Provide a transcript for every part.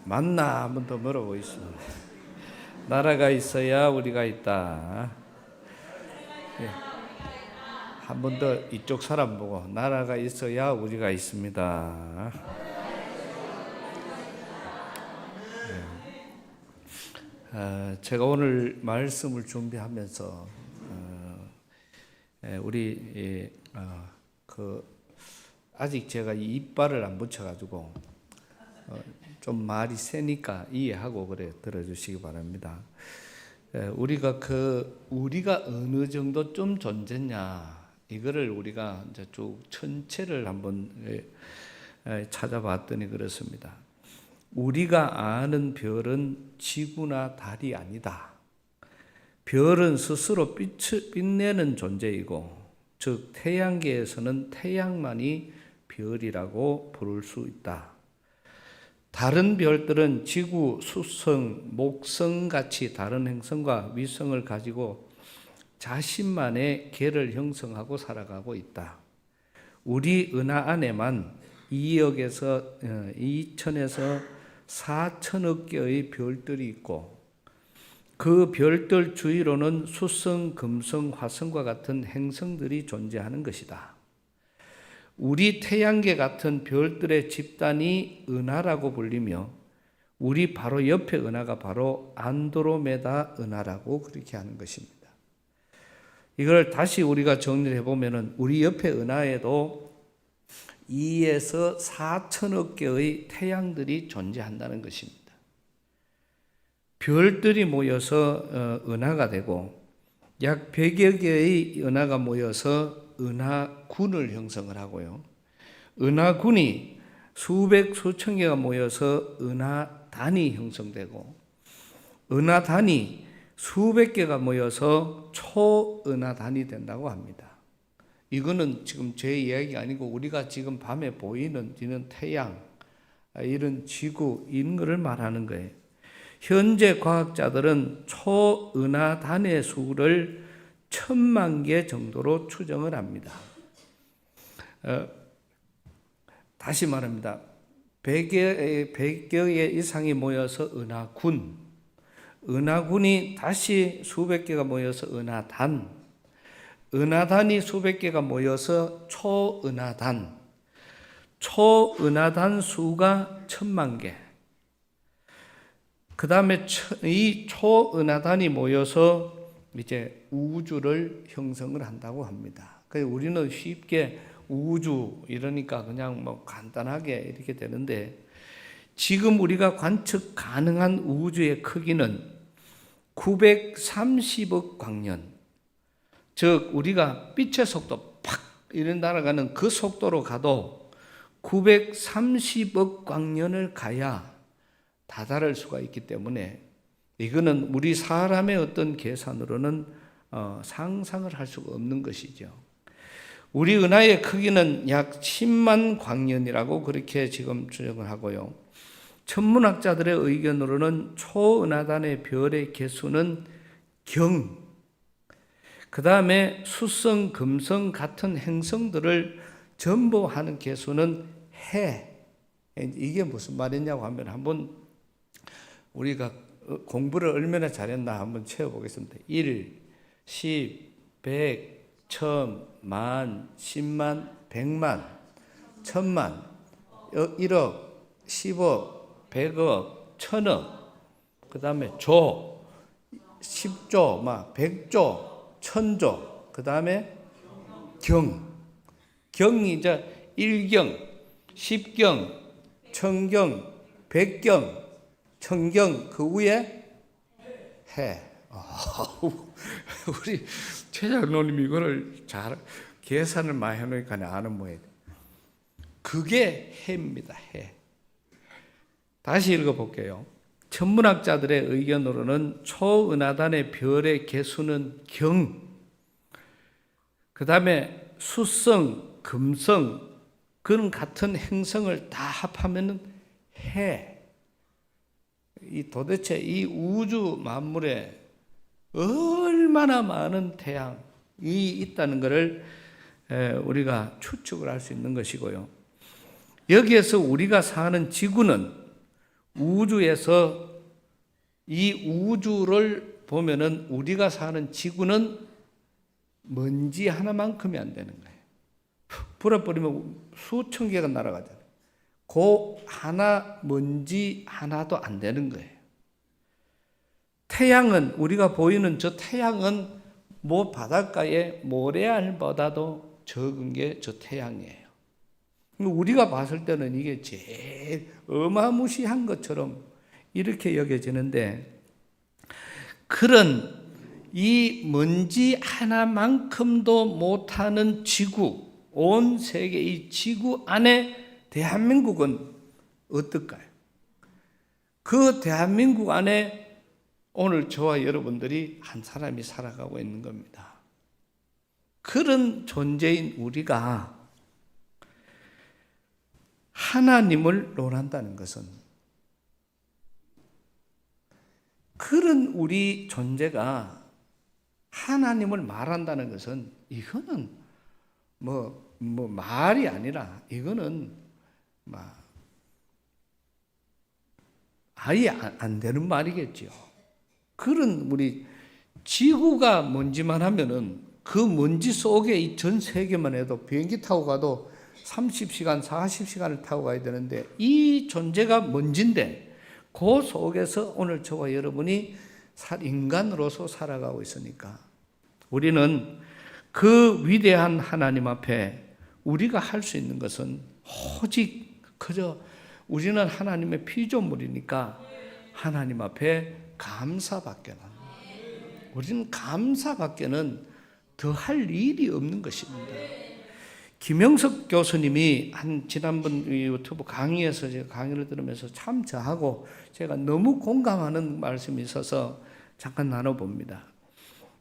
맞나 한 번 더 물어보겠습니다. 나라가 있어야 우리가 있다. 예. 한 번 더 이쪽 사람 보고 나라가 있어야 우리가 있습니다. 제가 오늘 말씀을 준비하면서 우리 아직 제가 이빨을 안 붙여가지고 좀 말이 세니까 이해하고 그래 들어주시기 바랍니다. 우리가 어느 정도 좀 존재냐 이거를 우리가 이제 쭉 전체를 한번 찾아봤더니 그렇습니다. 우리가 아는 별은 지구나 달이 아니다. 별은 스스로 빛내는 존재이고, 즉 태양계에서는 태양만이 별이라고 부를 수 있다. 다른 별들은 지구, 수성, 목성 같이 다른 행성과 위성을 가지고 자신만의 계를 형성하고 살아가고 있다. 우리 은하 안에만 2천에서 4천억 개의 별들이 있고, 그 별들 주위로는 수성, 금성, 화성과 같은 행성들이 존재하는 것이다. 우리 태양계 같은 별들의 집단이 은하라고 불리며, 우리 바로 옆에 은하가 바로 안드로메다 은하라고 그렇게 하는 것입니다. 이걸 다시 우리가 정리를 해보면 우리 옆에 은하에도 2에서 4천억 개의 태양들이 존재한다는 것입니다. 별들이 모여서 은하가 되고 약 100여 개의 은하가 모여서 은하군을 형성을 하고요. 은하군이 수백 수천 개가 모여서 은하단이 형성되고, 은하단이 수백 개가 모여서 초은하단이 된다고 합니다. 이거는 지금 제 이야기가 아니고 우리가 지금 밤에 보이는 이런 태양, 이런 지구, 이런 것을 말하는 거예요. 현재 과학자들은 초은하단의 수를 1000만 개 정도로 추정을 합니다. 다시 말합니다. 100여 개 이상이 모여서 은하군, 은하군이 다시 수백 개가 모여서 은하단, 은하단이 수백 개가 모여서 초은하단, 초은하단 수가 1000만 개. 그 다음에 이 초은하단이 모여서 이제 우주를 형성을 한다고 합니다. 그래서 우리는 쉽게 우주 이러니까 그냥 뭐 간단하게 이렇게 되는데, 지금 우리가 관측 가능한 우주의 크기는 930억 광년, 즉 우리가 빛의 속도 팍 이런 날아가는 그 속도로 가도 930억 광년을 가야 다다를 수가 있기 때문에 이거는 우리 사람의 어떤 계산으로는 상상을 할 수가 없는 것이죠. 우리 은하의 크기는 약 10만 광년이라고 그렇게 지금 추정을 하고요. 천문학자들의 의견으로는 초은하단의 별의 개수는 그 다음에 수성, 금성 같은 행성들을 전부하는 개수는 해. 이게 무슨 말이냐고 하면 한번 우리가 공부를 얼마나 잘했나 한번 채워보겠습니다. 1, 10, 100, 1000, 만, 10만, 100만, 1000만, 1억, 10억, 100억, 1000억, 그 다음에 조, 10조, 100조, 1000조, 그 다음에 경이 이제 1경, 10경, 1000경, 100경, 1000경, 그 위에 해. 우리 최 장로님이 이거를 잘 계산을 많이 해놓으니까 아는 모양이에요. 그게 해입니다. 해. 다시 읽어볼게요. 천문학자들의 의견으로는 초은하단의 별의 개수는 그 다음에 수성, 금성 그런 같은 행성을 다 합하면 해. 도대체 이 우주 만물에 얼마나 많은 태양이 있다는 것을 우리가 추측을 할 수 있는 것이고요. 여기에서 우리가 사는 지구는 우주에서 이 우주를 보면은 우리가 사는 지구는 먼지 하나만큼이 안 되는 거예요. 불어버리면 수천 개가 날아가잖아요. 그 하나, 먼지 하나도 안 되는 거예요. 태양은, 우리가 보이는 저 태양은 뭐 바닷가의 모래알보다도 적은 게 저 태양이에요. 우리가 봤을 때는 이게 제일 어마무시한 것처럼 이렇게 여겨지는데, 그런 이 먼지 하나만큼도 못하는 지구, 온 세계 이 지구 안에 대한민국은 어떨까요? 그 대한민국 안에 오늘 저와 여러분들이 한 사람이 살아가고 있는 겁니다. 그런 존재인 우리가 하나님을 논한다는 것은, 그런 우리 존재가 하나님을 말한다는 것은, 이거는 말이 아니라 이거는 아예 안 되는 말이겠죠. 그런 우리 지구가 먼지만 하면은 그 먼지 속에 이 전 세계만 해도 비행기 타고 가도 30시간, 40시간을 타고 가야 되는데, 이 존재가 먼지인데 그 속에서 오늘 저와 여러분이 인간으로서 살아가고 있으니까, 우리는 그 위대한 하나님 앞에 우리가 할 수 있는 것은 오직 그저 우리는 하나님의 피조물이니까 하나님 앞에 감사밖에는, 우리는 감사밖에는 더 할 일이 없는 것입니다. 김영석 교수님이 지난번 유튜브 강의에서 제가 강의를 들으면서 참 저하고 제가 너무 공감하는 말씀이 있어서 잠깐 나눠봅니다.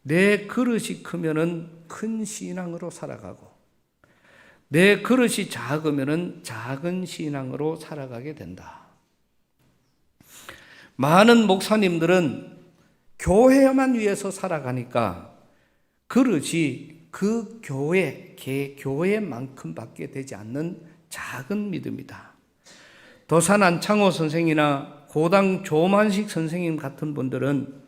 내 그릇이 크면은 큰 신앙으로 살아가고, 내 그릇이 작으면은 작은 신앙으로 살아가게 된다. 많은 목사님들은 교회만 위해서 살아가니까 그릇이 그 교회만큼밖에 되지 않는 작은 믿음이다. 도산 안창호 선생이나 고당 조만식 선생님 같은 분들은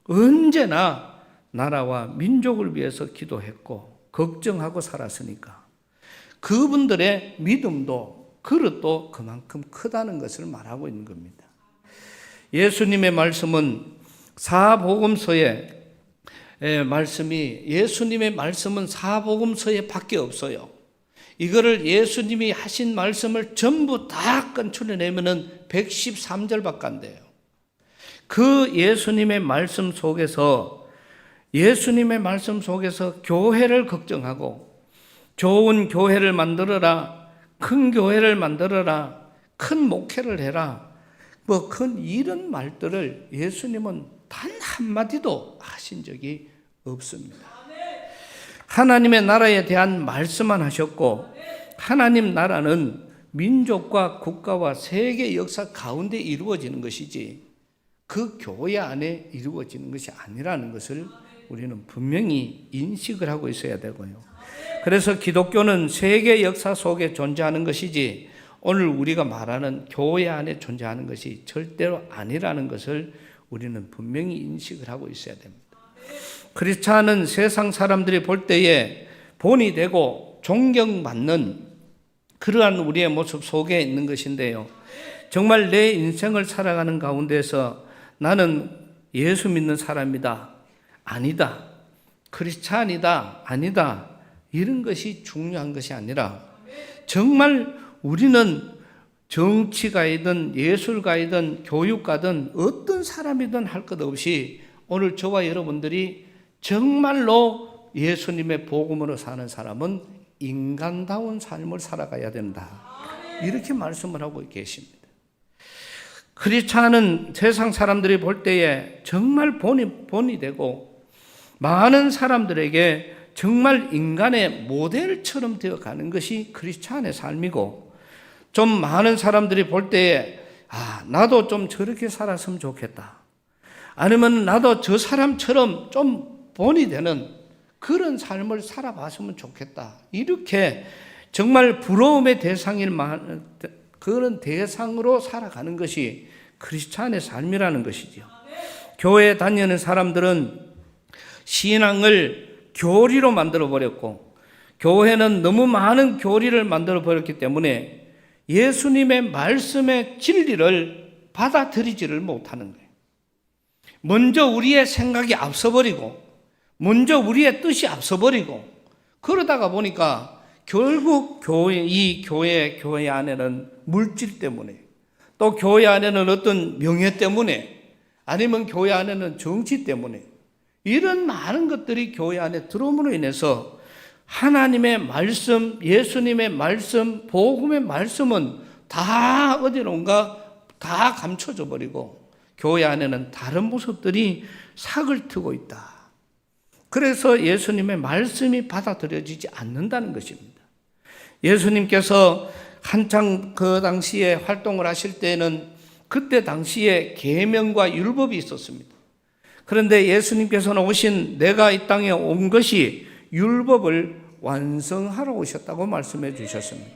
언제나 나라와 민족을 위해서 기도했고 걱정하고 살았으니까 그분들의 믿음도 그릇도 그만큼 크다는 것을 말하고 있는 겁니다. 예수님의 말씀은 예수님의 말씀은 사복음서에 밖에 없어요. 이거를 예수님이 하신 말씀을 전부 다 건출해내면은 113절밖에 안 돼요. 그 예수님의 말씀 속에서 교회를 걱정하고, 좋은 교회를 만들어라, 큰 교회를 만들어라, 큰 목회를 해라, 이런 말들을 예수님은 단 한마디도 하신 적이 없습니다. 하나님의 나라에 대한 말씀만 하셨고, 하나님 나라는 민족과 국가와 세계 역사 가운데 이루어지는 것이지 그 교회 안에 이루어지는 것이 아니라는 것을 우리는 분명히 인식을 하고 있어야 되고요. 그래서 기독교는 세계 역사 속에 존재하는 것이지 오늘 우리가 말하는 교회 안에 존재하는 것이 절대로 아니라는 것을 우리는 분명히 인식을 하고 있어야 됩니다. 크리스찬은 세상 사람들이 볼 때에 본이 되고 존경받는 그러한 우리의 모습 속에 있는 것인데요. 정말 내 인생을 살아가는 가운데서 나는 예수 믿는 사람이다, 아니다, 크리스찬이다, 아니다, 이런 것이 중요한 것이 아니라 정말 우리는 정치가이든 예술가이든 교육가든 어떤 사람이든 할 것 없이 오늘 저와 여러분들이 정말로 예수님의 복음으로 사는 사람은 인간다운 삶을 살아가야 된다. 이렇게 말씀을 하고 계십니다. 크리스찬은 세상 사람들이 볼 때에 정말 본이 되고 많은 사람들에게 정말 인간의 모델처럼 되어가는 것이 크리스찬의 삶이고, 좀 많은 사람들이 볼 때에 나도 좀 저렇게 살았으면 좋겠다, 아니면 나도 저 사람처럼 좀 본이 되는 그런 삶을 살아봤으면 좋겠다, 이렇게 정말 부러움의 대상일 만한 그런 대상으로 살아가는 것이 크리스찬의 삶이라는 것이죠. 교회에 다니는 사람들은 신앙을 교리로 만들어버렸고, 교회는 너무 많은 교리를 만들어버렸기 때문에 예수님의 말씀의 진리를 받아들이지를 못하는 거예요. 먼저 우리의 생각이 앞서버리고, 먼저 우리의 뜻이 앞서버리고, 그러다가 보니까 결국 교회 안에는 물질 때문에, 또 교회 안에는 어떤 명예 때문에, 아니면 교회 안에는 정치 때문에, 이런 많은 것들이 교회 안에 들어옴으로 인해서 하나님의 말씀, 예수님의 말씀, 복음의 말씀은 다 어디론가 다 감춰져 버리고 교회 안에는 다른 모습들이 삭을 트고 있다. 그래서 예수님의 말씀이 받아들여지지 않는다는 것입니다. 예수님께서 한창 그 당시에 활동을 하실 때는 그때 당시에 계명과 율법이 있었습니다. 그런데 예수님께서는 내가 이 땅에 온 것이 율법을 완성하러 오셨다고 말씀해 주셨습니다.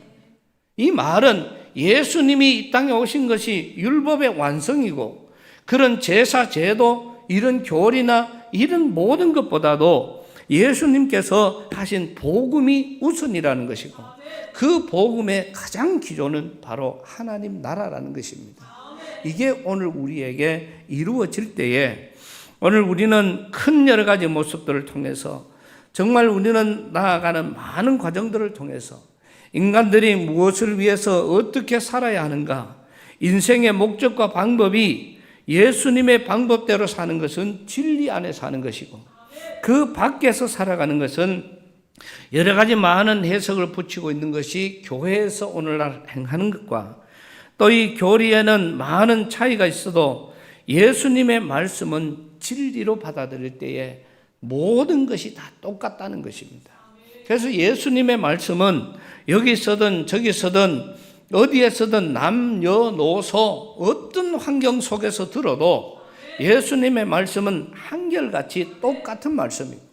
이 말은 예수님이 이 땅에 오신 것이 율법의 완성이고, 그런 제사, 제도, 이런 교리나 이런 모든 것보다도 예수님께서 하신 복음이 우선이라는 것이고, 그 복음의 가장 기초는 바로 하나님 나라라는 것입니다. 이게 오늘 우리에게 이루어질 때에 오늘 우리는 큰 여러 가지 모습들을 통해서, 정말 우리는 나아가는 많은 과정들을 통해서 인간들이 무엇을 위해서 어떻게 살아야 하는가, 인생의 목적과 방법이 예수님의 방법대로 사는 것은 진리 안에 사는 것이고, 그 밖에서 살아가는 것은 여러 가지 많은 해석을 붙이고 있는 것이 교회에서 오늘날 행하는 것과, 또 이 교리에는 많은 차이가 있어도 예수님의 말씀은 진리로 받아들일 때에 모든 것이 다 똑같다는 것입니다. 그래서 예수님의 말씀은 여기 서든 저기 서든 어디에서든 남녀노소 어떤 환경 속에서 들어도 예수님의 말씀은 한결같이 똑같은 말씀입니다.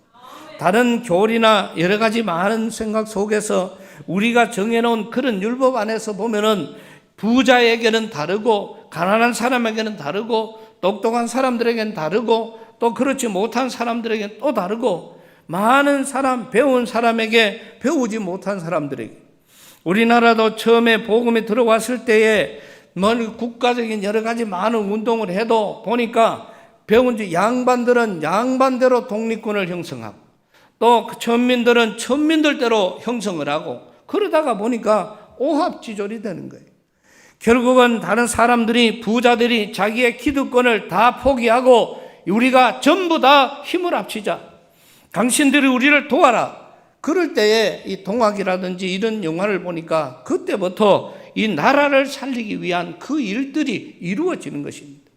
다른 교리나 여러 가지 많은 생각 속에서 우리가 정해놓은 그런 율법 안에서 보면은 부자에게는 다르고, 가난한 사람에게는 다르고, 똑똑한 사람들에게는 다르고, 또 그렇지 못한 사람들에게는 또 다르고, 많은 사람, 배운 사람에게 배우지 못한 사람들에게, 우리나라도 처음에 복음이 들어왔을 때에 국가적인 여러 가지 많은 운동을 해도 보니까 배운 양반들은 양반대로 독립군을 형성하고, 또 천민들은 천민들대로 형성을 하고, 그러다가 보니까 오합지졸이 되는 거예요. 결국은 다른 사람들이, 부자들이 자기의 기득권을 다 포기하고 우리가 전부 다 힘을 합치자, 당신들이 우리를 도와라. 그럴 때에 이 동학이라든지 이런 영화를 보니까 그때부터 이 나라를 살리기 위한 그 일들이 이루어지는 것입니다.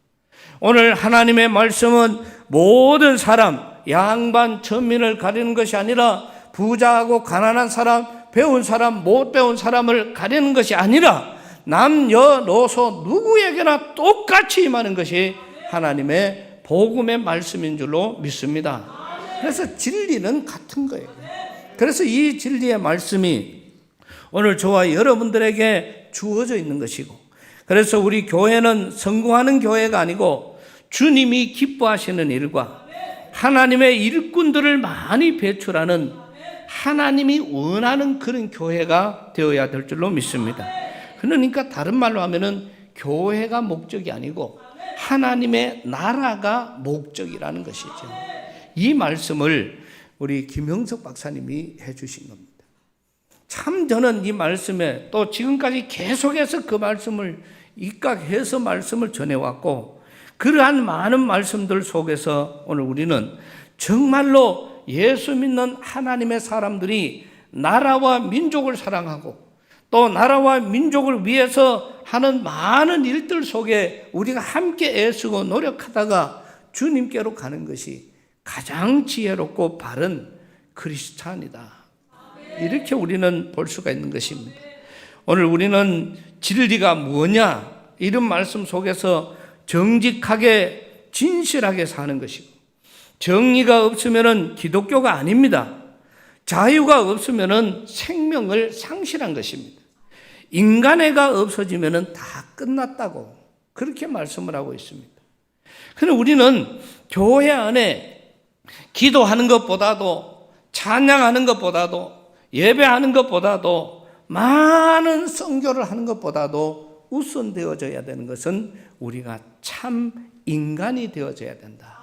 오늘 하나님의 말씀은 모든 사람, 양반, 천민을 가리는 것이 아니라 부자하고 가난한 사람, 배운 사람, 못 배운 사람을 가리는 것이 아니라 남녀노소 누구에게나 똑같이 임하는 것이 하나님의 복음의 말씀인 줄로 믿습니다. 그래서 진리는 같은 거예요. 그래서 이 진리의 말씀이 오늘 저와 여러분들에게 주어져 있는 것이고, 그래서 우리 교회는 성공하는 교회가 아니고 주님이 기뻐하시는 일과 하나님의 일꾼들을 많이 배출하는, 하나님이 원하는 그런 교회가 되어야 될 줄로 믿습니다. 그러니까 다른 말로 하면은 교회가 목적이 아니고 하나님의 나라가 목적이라는 것이죠. 이 말씀을 우리 김형석 박사님이 해주신 겁니다. 참 저는 이 말씀에 또 지금까지 계속해서 그 말씀을 입각해서 말씀을 전해왔고, 그러한 많은 말씀들 속에서 오늘 우리는 정말로 예수 믿는 하나님의 사람들이 나라와 민족을 사랑하고, 또 나라와 민족을 위해서 하는 많은 일들 속에 우리가 함께 애쓰고 노력하다가 주님께로 가는 것이 가장 지혜롭고 바른 크리스찬이다. 이렇게 우리는 볼 수가 있는 것입니다. 오늘 우리는 진리가 뭐냐, 이런 말씀 속에서 정직하게 진실하게 사는 것이고, 정의가 없으면 기독교가 아닙니다. 자유가 없으면 생명을 상실한 것입니다. 인간애가 없어지면 다 끝났다고. 그렇게 말씀을 하고 있습니다. 그런데 우리는 교회 안에 기도하는 것보다도, 찬양하는 것보다도, 예배하는 것보다도, 많은 선교를 하는 것보다도 우선되어져야 되는 것은 우리가 참 인간이 되어져야 된다.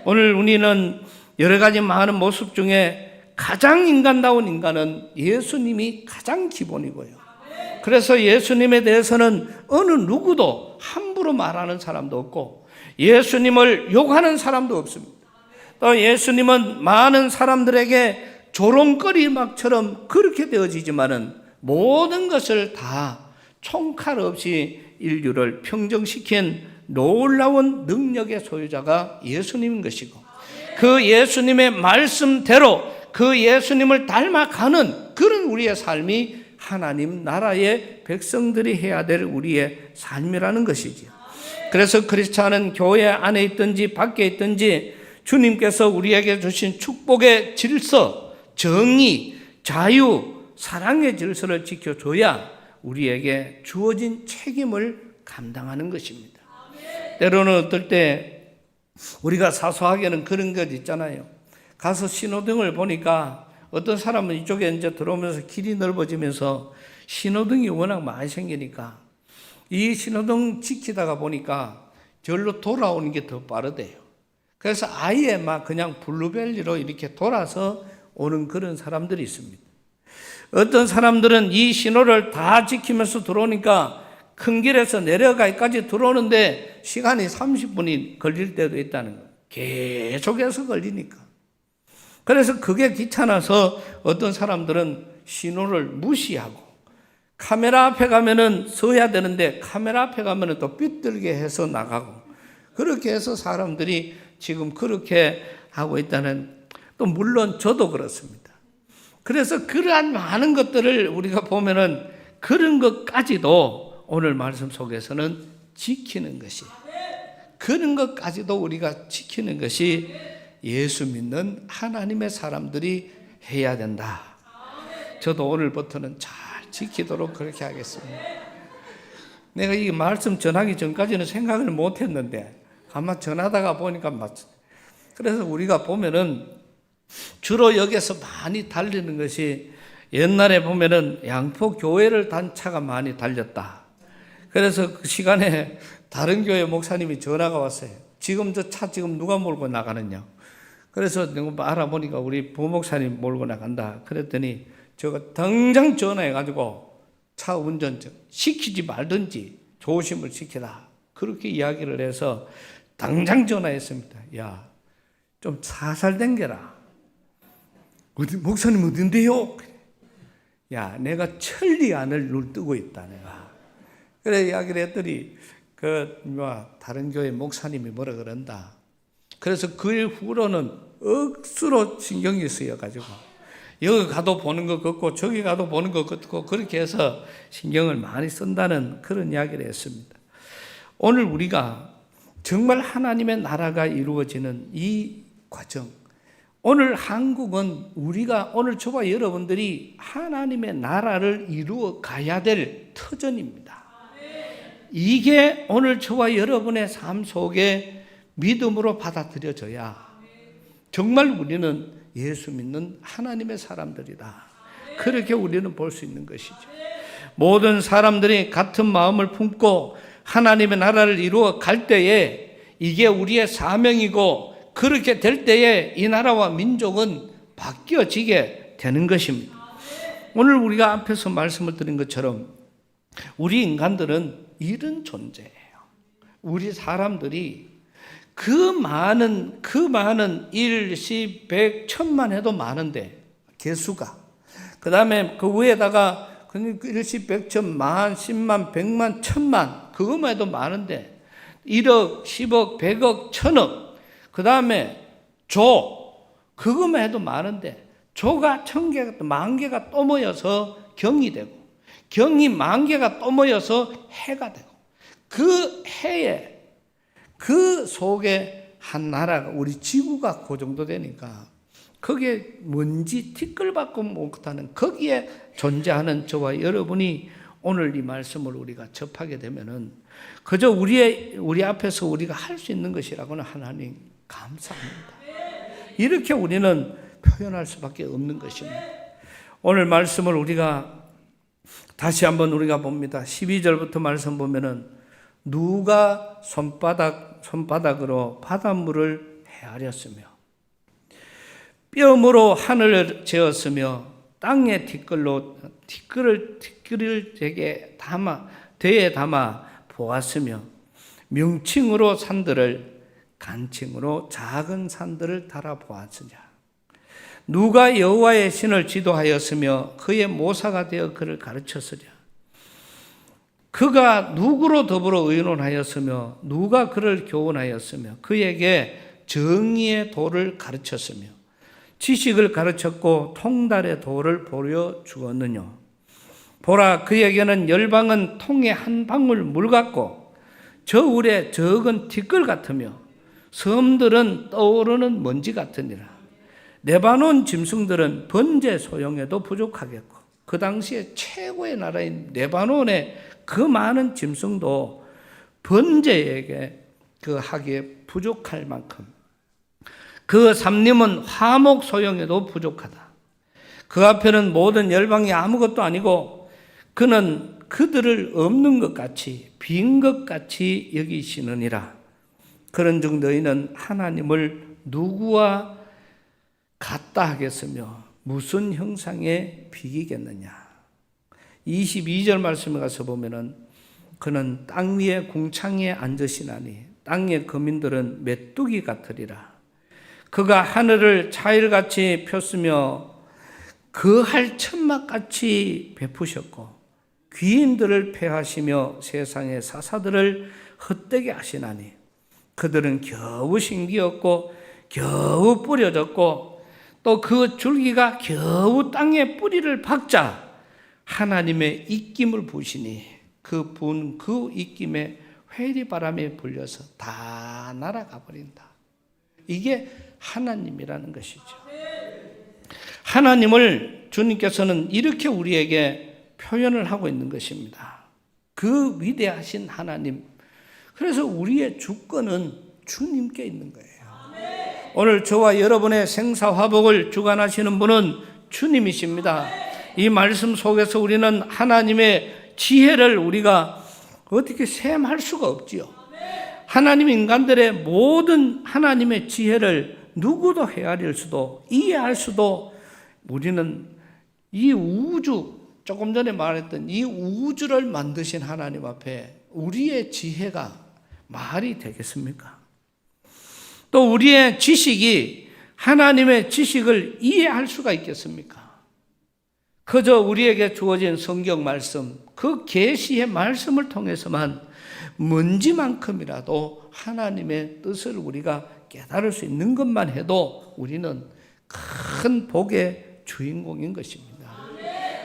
오늘 우리는 여러 가지 많은 모습 중에 가장 인간다운 인간은 예수님이 가장 기본이고요. 그래서 예수님에 대해서는 어느 누구도 함부로 말하는 사람도 없고 예수님을 욕하는 사람도 없습니다. 또 예수님은 많은 사람들에게 조롱거리막처럼 그렇게 되어지지만은 모든 것을 다 총칼 없이 인류를 평정시킨 놀라운 능력의 소유자가 예수님인 것이고, 그 예수님의 말씀대로 그 예수님을 닮아가는 그런 우리의 삶이 하나님 나라의 백성들이 해야 될 우리의 삶이라는 것이지요. 그래서 크리스찬은 교회 안에 있든지 밖에 있든지 주님께서 우리에게 주신 축복의 질서, 정의, 자유, 사랑의 질서를 지켜줘야 우리에게 주어진 책임을 감당하는 것입니다. 때로는 어떨 때 우리가 사소하게는 그런 것 있잖아요. 가서 신호등을 보니까 어떤 사람은 이쪽에 이제 들어오면서 길이 넓어지면서 신호등이 워낙 많이 생기니까 이 신호등 지키다가 보니까 절로 돌아오는 게 더 빠르대요. 그래서 아예 막 그냥 블루벨리로 이렇게 돌아서 오는 그런 사람들이 있습니다. 어떤 사람들은 이 신호를 다 지키면서 들어오니까 큰 길에서 내려가기까지 들어오는데 시간이 30분이 걸릴 때도 있다는 거예요. 계속해서 걸리니까. 그래서 그게 귀찮아서 어떤 사람들은 신호를 무시하고 카메라 앞에 가면은 서야 되는데 카메라 앞에 가면은 또 삐뚤게 해서 나가고 그렇게 해서 사람들이 지금 그렇게 하고 있다는, 또 물론 저도 그렇습니다. 그래서 그러한 많은 것들을 우리가 보면은 그런 것까지도 오늘 말씀 속에서는 지키는 것이, 그런 것까지도 우리가 지키는 것이 예수 믿는 하나님의 사람들이 해야 된다. 저도 오늘부터는 잘 지키도록 그렇게 하겠습니다. 내가 이 말씀 전하기 전까지는 생각을 못 했는데 아마 전하다가 보니까 맞죠. 그래서 우리가 보면은 주로 여기서 많이 달리는 것이, 옛날에 보면은 양포 교회를 단차가 많이 달렸다. 그래서 그 시간에 다른 교회 목사님이 전화가 왔어요. 지금 저 차 지금 누가 몰고 나가느냐. 그래서 내가 알아보니까 우리 부목사님 몰고 나간다. 그랬더니 제가 당장 전화해가지고 차 운전 시키지 말든지 조심을 시키라. 그렇게 이야기를 해서 당장 전화했습니다. 야, 좀 살살 댕겨라. 어디, 목사님 어딘데요? 야, 내가 천리 안을 눈 뜨고 있다, 내가. 그래, 이야기를 했더니, 다른 교회 목사님이 뭐라 그런다. 그래서 그 후로는 억수로 신경이 쓰여가지고, 여기 가도 보는 것 같고, 저기 가도 보는 것 같고, 그렇게 해서 신경을 많이 쓴다는 그런 이야기를 했습니다. 오늘 우리가 정말 하나님의 나라가 이루어지는 이 과정, 오늘 한국은 우리가, 오늘 저와 여러분들이 하나님의 나라를 이루어 가야 될 터전입니다. 이게 오늘 저와 여러분의 삶 속에 믿음으로 받아들여져야 정말 우리는 예수 믿는 하나님의 사람들이다. 그렇게 우리는 볼 수 있는 것이죠. 모든 사람들이 같은 마음을 품고 하나님의 나라를 이루어 갈 때에 이게 우리의 사명이고, 그렇게 될 때에 이 나라와 민족은 바뀌어지게 되는 것입니다. 오늘 우리가 앞에서 말씀을 드린 것처럼 우리 인간들은 이런 존재예요. 우리 사람들이 그 많은 일시, 백, 천만 해도 많은데 개수가, 그 다음에 그 위에다가 일시, 백천, 만, 십만, 백만, 천만, 그것만 해도 많은데 1억, 10억, 100억, 1000억, 그 다음에 그것만 해도 많은데 조가 1000개가, 10,000개가 또 모여서 경이 되고, 경이 10,000개가 또 모여서 해가 되고, 그 해에 그 속에 한 나라가, 우리 지구가 그 정도 되니까 거기에 먼지 티끌밖에 못하는 거기에 존재하는 저와 여러분이 오늘 이 말씀을 우리가 접하게 되면은 그저 우리 앞에서 우리가 할 수 있는 것이라고는 하나님 감사합니다. 이렇게 우리는 표현할 수밖에 없는 것입니다. 오늘 말씀을 우리가 다시 한번 우리가 봅니다. 12절부터 말씀 보면은 누가 손바닥으로 바닷물을 헤아렸으며 뼘으로 하늘을 재었으며 땅의 티끌을 대에 담아 보았으며 명칭으로 산들을 간칭으로 작은 산들을 달아 보았으냐. 누가 여호와의 신을 지도하였으며 그의 모사가 되어 그를 가르쳤으랴. 그가 누구로 더불어 의논하였으며 누가 그를 교훈하였으며 그에게 정의의 도를 가르쳤으며 지식을 가르쳤고 통달의 도를 보여주었느냐. 보라, 그에게는 열방은 통에 한 방울 물 같고 저울에 적은 티끌 같으며 섬들은 떠오르는 먼지 같으니라. 레바논 짐승들은 번제 소용에도 부족하겠고 그 당시에 최고의 나라인 레바논의 그 많은 짐승도 번제에게 그 하기에 부족할 만큼 그 삼림은 화목 소용에도 부족하다. 그 앞에는 모든 열방이 아무것도 아니고 그는 그들을 없는 것 같이 빈 것 같이 여기시느니라. 그런즉 너희는 하나님을 누구와 같다 하겠으며 무슨 형상에 비기겠느냐. 22절 말씀에 가서 보면은 그는 땅 위에 궁창에 앉으시나니 땅의 거민들은 메뚜기 같으리라. 그가 하늘을 자일같이 폈으며 그할 천막같이 베푸셨고 귀인들을 패하시며 세상의 사사들을 헛되게 하시나니 그들은 겨우 심기었고 겨우 뿌려졌고 또 그 줄기가 겨우 땅에 뿌리를 박자 하나님의 입김을 부시니 그 입김에 회리바람에 불려서 다 날아가 버린다. 이게 하나님이라는 것이죠. 하나님을 주님께서는 이렇게 우리에게 표현을 하고 있는 것입니다. 그 위대하신 하나님. 그래서 우리의 주권은 주님께 있는 거예요. 오늘 저와 여러분의 생사화복을 주관하시는 분은 주님이십니다. 이 말씀 속에서 우리는 하나님의 지혜를 우리가 어떻게 셈할 수가 없지요. 하나님 인간들의 모든 하나님의 지혜를 누구도 헤아릴 수도 이해할 수도 우리는 이 우주, 조금 전에 말했던 이 우주를 만드신 하나님 앞에 우리의 지혜가 말이 되겠습니까? 또 우리의 지식이 하나님의 지식을 이해할 수가 있겠습니까? 그저 우리에게 주어진 성경 말씀, 그 계시의 말씀을 통해서만 먼지만큼이라도 하나님의 뜻을 우리가 깨달을 수 있는 것만 해도 우리는 큰 복의 주인공인 것입니다.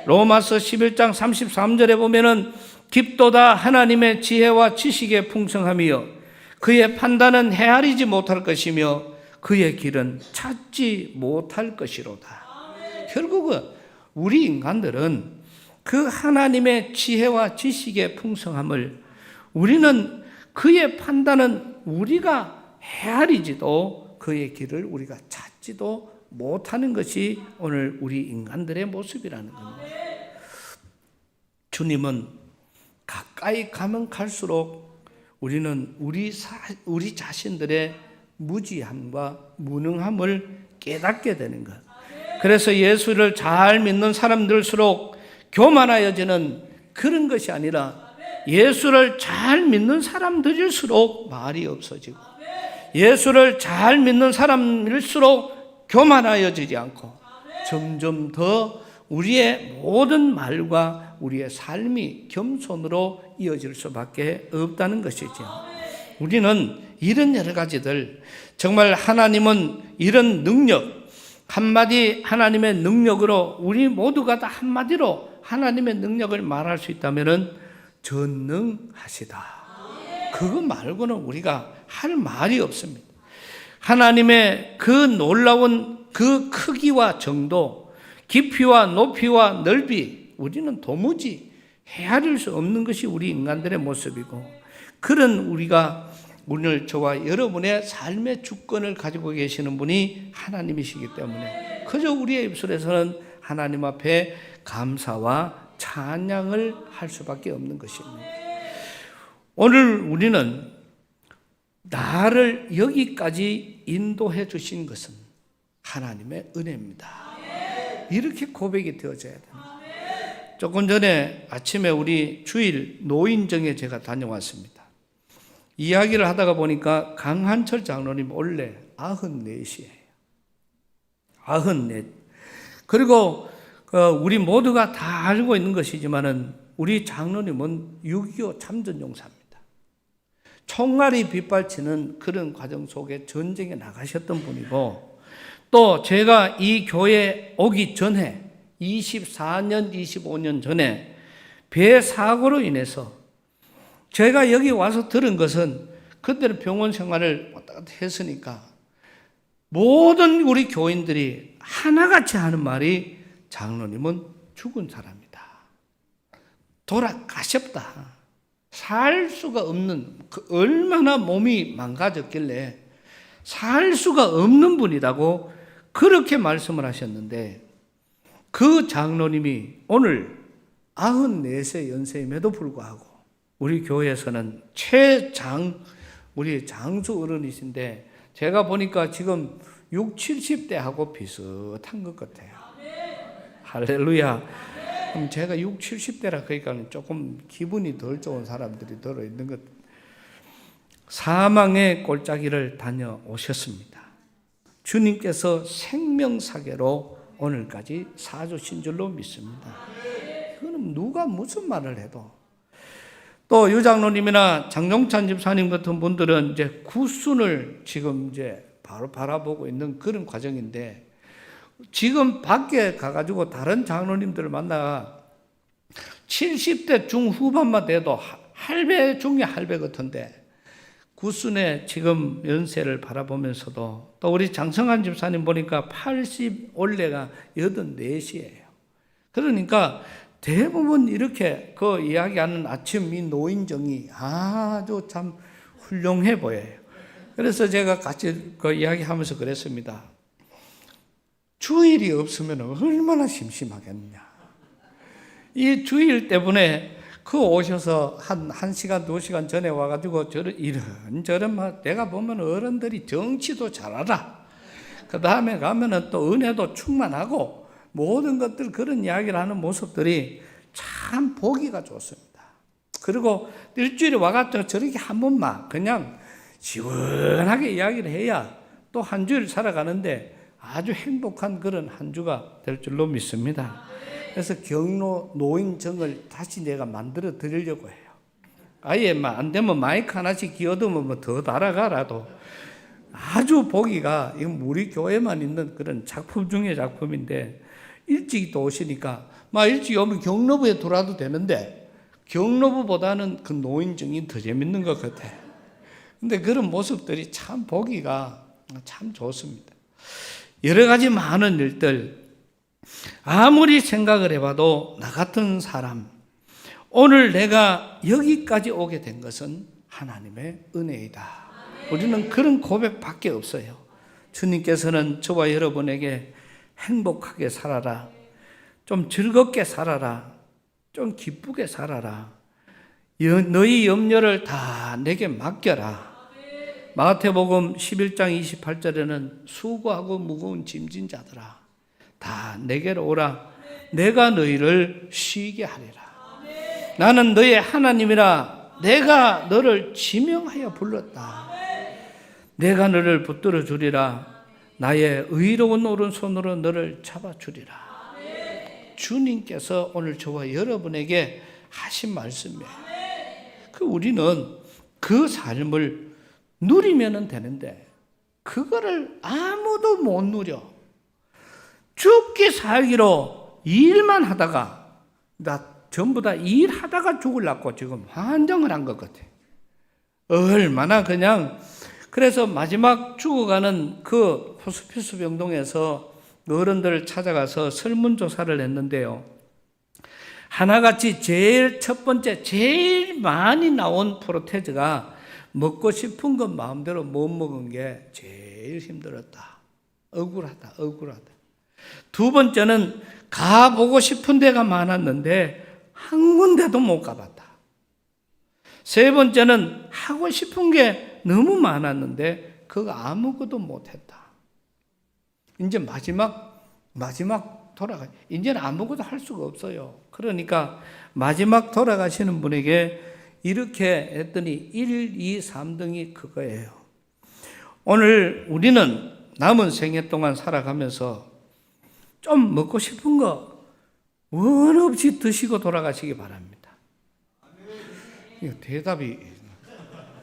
로마서 11장 33절에 보면은 깊도다 하나님의 지혜와 지식의 풍성함이여 그의 판단은 헤아리지 못할 것이며 그의 길은 찾지 못할 것이로다. 결국은 우리 인간들은 그 하나님의 지혜와 지식의 풍성함을 우리는 그의 판단은 우리가 헤아리지도 그의 길을 우리가 찾지도 못하는 것이 오늘 우리 인간들의 모습이라는 겁니다. 주님은 가까이 가면 갈수록 우리는 우리 자신들의 무지함과 무능함을 깨닫게 되는 것. 그래서 예수를 잘 믿는 사람들일수록 교만하여지는 그런 것이 아니라 예수를 잘 믿는 사람들일수록 말이 없어지고 예수를 잘 믿는 사람일수록 교만하여지지 않고 점점 더 우리의 모든 말과 우리의 삶이 겸손으로 이어질 수밖에 없다는 것이죠. 우리는 이런 여러 가지들, 정말 하나님은 이런 능력, 한마디 하나님의 능력으로 우리 모두가 다 한마디로 하나님의 능력을 말할 수 있다면 전능하시다. 그거 말고는 우리가 할 말이 없습니다. 하나님의 그 놀라운 그 크기와 정도, 깊이와 높이와 넓이 우리는 도무지 헤아릴 수 없는 것이 우리 인간들의 모습이고, 그런 우리가 오늘 저와 여러분의 삶의 주권을 가지고 계시는 분이 하나님이시기 때문에 그저 우리의 입술에서는 하나님 앞에 감사와 찬양을 할 수밖에 없는 것입니다. 오늘 우리는 나를 여기까지 인도해 주신 것은 하나님의 은혜입니다. 이렇게 고백이 되어져야 됩니다. 조금 전에 아침에 우리 주일 노인정에 제가 다녀왔습니다. 이야기를 하다가 보니까 강한철 장로님 원래 94이에요. 94. 그리고 우리 모두가 다 알고 있는 것이지만은 우리 장로님은 6.25 참전용사입니다. 총알이 빗발치는 그런 과정 속에 전쟁에 나가셨던 분이고, 또 제가 이 교회에 오기 전에 24년, 25년 전에 배 사고로 인해서 제가 여기 와서 들은 것은, 그때는 병원 생활을 왔다 갔다 했으니까 모든 우리 교인들이 하나같이 하는 말이 장로님은 죽은 사람이다. 돌아가셨다. 살 수가 없는, 얼마나 몸이 망가졌길래 살 수가 없는 분이라고 그렇게 말씀을 하셨는데, 그 장로님이 오늘 94세 연세임에도 불구하고 우리 교회에서는 우리 장수 어른이신데, 제가 보니까 지금 60, 70대하고 비슷한 것 같아요. 할렐루야. 그럼 제가 60, 70대라 그러니까 조금 기분이 덜 좋은 사람들이 들어있는 것. 사망의 골짜기를 다녀오셨습니다. 주님께서 생명사계로 오늘까지 사주신 줄로 믿습니다. 그거는 누가 무슨 말을 해도. 또 유장로님이나 장종찬 집사님 같은 분들은 이제 구순을 지금 이제 바로 바라보고 있는 그런 과정인데, 지금 밖에 가가지고 다른 장로님들을 만나 70대 중후반만 돼도 할배 중에 할배 같은데, 구순의 지금 연세를 바라보면서도, 또 우리 장성한 집사님 보니까 80 올해가 84이에요. 그러니까 대부분 이렇게 그 이야기하는 아침 이 노인정이 아주 참 훌륭해 보여요. 그래서 제가 같이 그 이야기하면서 그랬습니다. 주일이 없으면 얼마나 심심하겠냐. 이 주일 때문에 그 오셔서 한 시간, 2시간 전에 와가지고 이런저런 내가 보면 어른들이 정치도 잘 알아. 그 다음에 가면은 또 은혜도 충만하고 모든 것들 그런 이야기를 하는 모습들이 참 보기가 좋습니다. 그리고 일주일에 와가지고 저렇게 한 번만 그냥 시원하게 이야기를 해야 또 한 주일 살아가는데 아주 행복한 그런 한 주가 될 줄로 믿습니다. 그래서 경로 노인정을 다시 내가 만들어 드리려고 해요. 아예 안 되면 마이크 하나씩 끼워두면 뭐 더 달아가라도 아주 보기가, 이건 우리 교회만 있는 그런 작품 중의 작품인데, 일찍 또 오시니까 일찍 오면 경로부에 들어와도 되는데 경로부보다는 그 노인정이 더 재밌는 것 같아요. 근데 그런 모습들이 참 보기가 참 좋습니다. 여러 가지 많은 일들, 아무리 생각을 해봐도 나 같은 사람, 오늘 내가 여기까지 오게 된 것은 하나님의 은혜이다. 우리는 그런 고백밖에 없어요. 주님께서는 저와 여러분에게 행복하게 살아라, 좀 즐겁게 살아라, 좀 기쁘게 살아라, 너희 염려를 다 내게 맡겨라. 마태복음 11장 28절에는 수고하고 무거운 짐진 자들아 다 내게로 오라, 내가 너희를 쉬게 하리라. 나는 너의 하나님이라, 내가 너를 지명하여 불렀다. 내가 너를 붙들어 주리라, 나의 의로운 오른손으로 너를 잡아주리라. 주님께서 오늘 저와 여러분에게 하신 말씀이에요. 우리는 그 삶을 누리면 되는데 그거를 아무도 못 누려. 죽기 살기로 일만 하다가, 나 전부 다 일하다가 죽으려고 지금 환장을 한 것 같아. 얼마나 그냥. 그래서 마지막 죽어가는 그 호스피스 병동에서 어른들을 찾아가서 설문조사를 했는데요, 하나같이 제일 첫 번째, 제일 많이 나온 프로테즈가 먹고 싶은 것 마음대로 못 먹은 게 제일 힘들었다. 억울하다. 두 번째는 가보고 싶은 데가 많았는데 한 군데도 못 가봤다. 세 번째는 하고 싶은 게 너무 많았는데 그거 아무것도 못했다. 이제 마지막 이제는 아무것도 할 수가 없어요. 그러니까 마지막 돌아가시는 분에게 이렇게 했더니 1, 2, 3등이 그거예요. 오늘 우리는 남은 생애 동안 살아가면서 좀 먹고 싶은 거 원 없이 드시고 돌아가시기 바랍니다. 대답이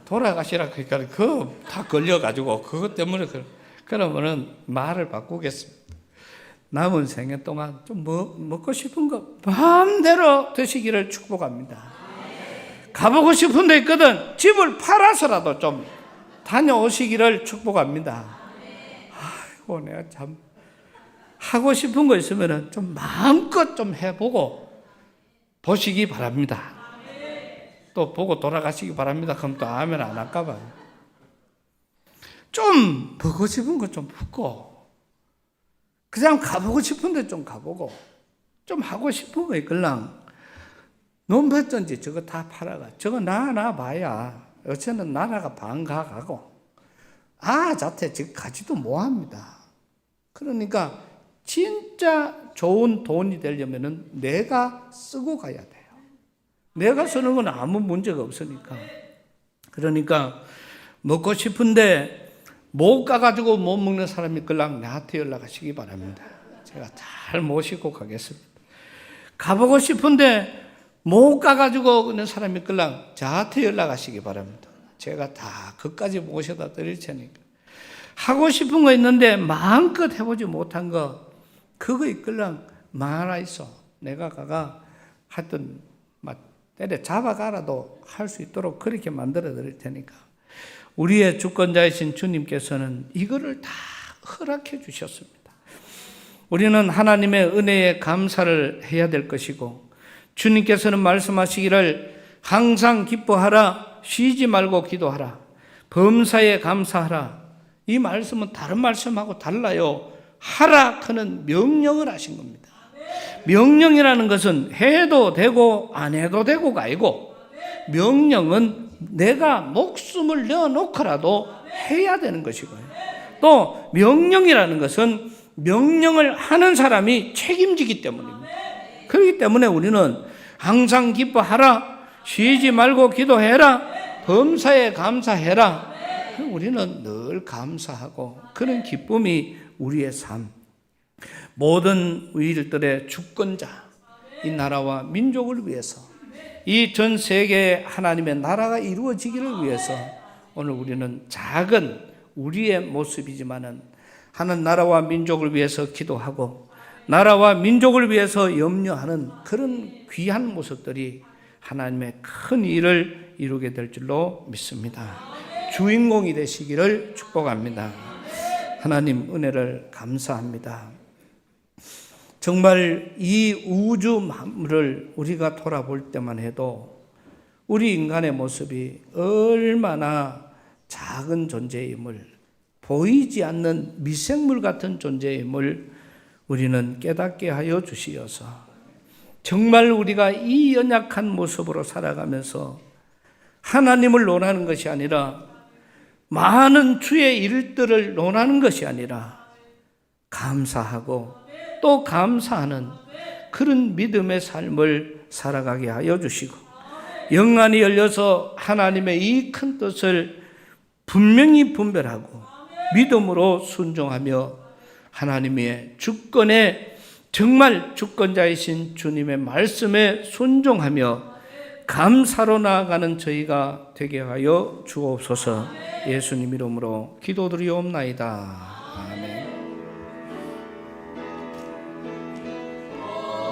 돌아가시라 그러니까 그거 다 걸려가지고 그것 때문에 그러면은 말을 바꾸겠습니다. 남은 생애 동안 좀 먹고 싶은 거 마음대로 드시기를 축복합니다. 가보고 싶은 데 있거든 집을 팔아서라도 좀 다녀오시기를 축복합니다. 아이고 내가 참 하고 싶은 거 있으면 좀 마음껏 좀 해보고 보시기 바랍니다. 또 보고 돌아가시기 바랍니다. 그럼 또 아멘 안 할까 봐요. 좀 보고 싶은 거 좀 묻고 그냥 가보고 싶은데 좀 가보고 좀 하고 싶은 거 있걸랑 논밭전지 저거 다 팔아가 저거 나 봐야 어쩌면 나라가 반가가고 자태 지금 가지도 못합니다. 그러니까 진짜 좋은 돈이 되려면은 내가 쓰고 가야 돼요. 내가 쓰는 건 아무 문제가 없으니까. 그러니까 먹고 싶은데 못 가가지고 못 먹는 사람이 끌랑 나한테 연락하시기 바랍니다. 제가 잘 모시고 가겠습니다. 가보고 싶은데 못 가가지고 있는 사람이 끌랑 저한테 연락하시기 바랍니다. 제가 다 그까지 모셔다 드릴 테니까. 하고 싶은 거 있는데 마음껏 해보지 못한 거 그거 이끌랑 많아 있어. 내가 가가 하여튼 막 때려 잡아가라도 할 수 있도록 그렇게 만들어 드릴 테니까. 우리의 주권자이신 주님께서는 이거를 다 허락해 주셨습니다. 우리는 하나님의 은혜에 감사를 해야 될 것이고 주님께서는 말씀하시기를 항상 기뻐하라, 쉬지 말고 기도하라, 범사에 감사하라. 이 말씀은 다른 말씀하고 달라요. 하라 하는 명령을 하신 겁니다. 명령이라는 것은 해도 되고 안 해도 되고가 아니고 명령은 내가 목숨을 내어놓고라도 해야 되는 것이고요. 또 명령이라는 것은 명령을 하는 사람이 책임지기 때문입니다. 그렇기 때문에 우리는 항상 기뻐하라, 쉬지 말고 기도해라, 범사에 감사해라. 우리는 늘 감사하고 그런 기쁨이 우리의 삶. 모든 우리들의 주권자, 이 나라와 민족을 위해서, 이 전 세계의 하나님의 나라가 이루어지기를 위해서 오늘 우리는 작은 우리의 모습이지만은 하는 나라와 민족을 위해서 기도하고 나라와 민족을 위해서 염려하는 그런 귀한 모습들이 하나님의 큰 일을 이루게 될 줄로 믿습니다. 주인공이 되시기를 축복합니다. 하나님 은혜를 감사합니다. 정말 이 우주 만물을 우리가 돌아볼 때만 해도 우리 인간의 모습이 얼마나 작은 존재임을, 보이지 않는 미생물 같은 존재임을 우리는 깨닫게 하여 주시어서 정말 우리가 이 연약한 모습으로 살아가면서 하나님을 논하는 것이 아니라 많은 주의 일들을 논하는 것이 아니라 감사하고 또 감사하는 그런 믿음의 삶을 살아가게 하여 주시고 영안이 열려서 하나님의 이 큰 뜻을 분명히 분별하고 믿음으로 순종하며 하나님의 주권에 정말 주권자이신 주님의 말씀에 순종하며 감사로 나아가는 저희가 되게 하여 주옵소서. 예수님 이름으로 기도드리옵나이다.